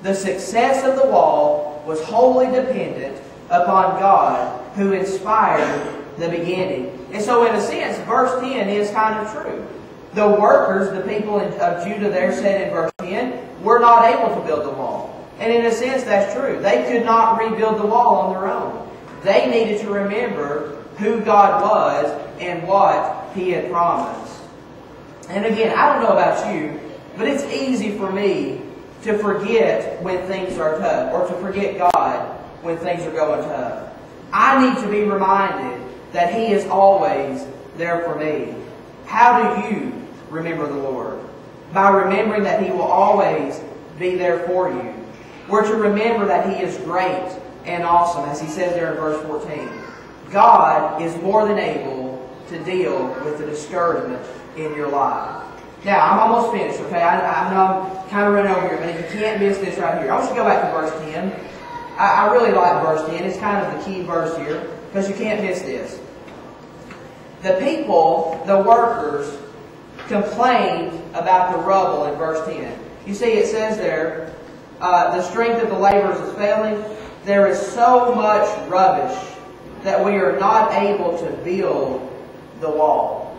The success of the wall was wholly dependent upon God, who inspired the beginning. And so in a sense, verse 10 is kind of true. The workers, the people of Judah there said in verse 10, were not able to build the wall. And in a sense, that's true. They could not rebuild the wall on their own. They needed to remember who God was and what He had promised. And again, I don't know about you, but it's easy for me to forget when things are tough, or to forget God when things are going tough. I need to be reminded that He is always there for me. How do you remember the Lord? By remembering that He will always be there for you. We're to remember that He is great and awesome, as He says there in verse 14. God is more than able to deal with the discouragement in your life. Now, I'm almost finished, okay? I know I'm kind of running over here, but you can't miss this right here. I want you to go back to verse 10. I really like verse 10. It's kind of the key verse here, because you can't miss this. The people, the workers, complained about the rubble in verse 10. You see, it says there, the strength of the laborers is failing. There is so much rubbish that we are not able to build the wall.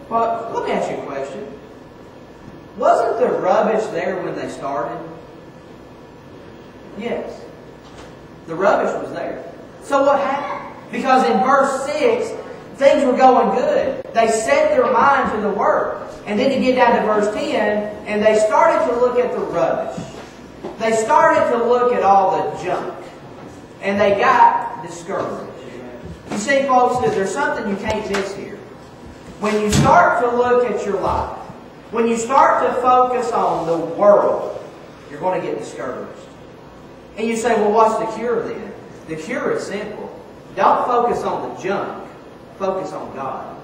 Well, let me ask you a question. Wasn't the rubbish there when they started? Yes. The rubbish was there. So what happened? Because in verse 6, things were going good. They set their mind to the work. And then you get down to verse 10, and they started to look at the rubbish. They started to look at all the junk. And they got discouraged. You see, folks, there's something you can't miss here. When you start to look at your life, when you start to focus on the world, you're going to get discouraged. And you say, well, what's the cure then? The cure is simple. Don't focus on the junk. Focus on God.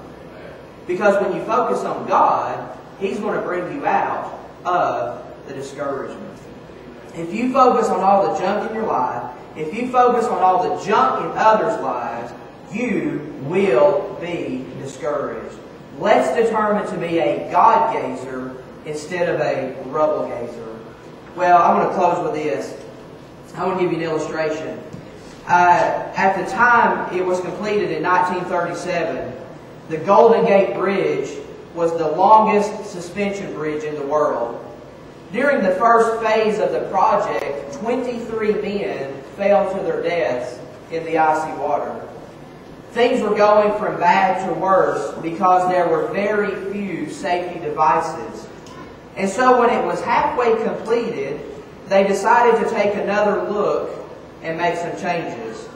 Because when you focus on God, He's going to bring you out of the discouragement. If you focus on all the junk in your life, if you focus on all the junk in others' lives, you will be discouraged. Let's determine to be a God gazer instead of a rubble gazer. Well, I'm going to close with this. I want to give you an illustration. At the time it was completed in 1937, the Golden Gate Bridge was the longest suspension bridge in the world. During the first phase of the project, 23 men fell to their deaths in the icy water. Things were going from bad to worse because there were very few safety devices. And so when it was halfway completed, they decided to take another look and make some changes.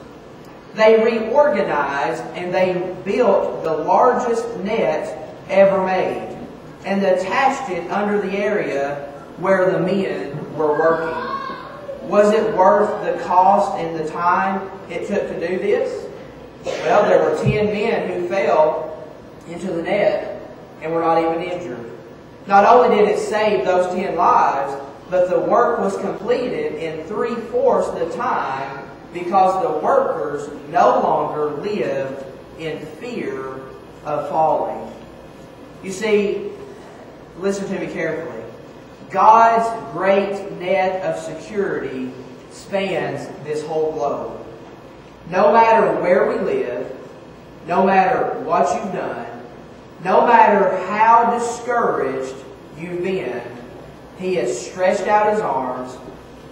They reorganized and they built the largest net ever made and attached it under the area where the men were working. Was it worth the cost and the time it took to do this? Well, there were 10 men who fell into the net and were not even injured. Not only did it save those 10 lives, but the work was completed in 3/4 the time because the workers no longer lived in fear of falling. You see, listen to me carefully. God's great net of security spans this whole globe. No matter where we live, no matter what you've done, no matter how discouraged you've been, He has stretched out His arms,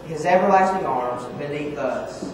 His everlasting arms, beneath us.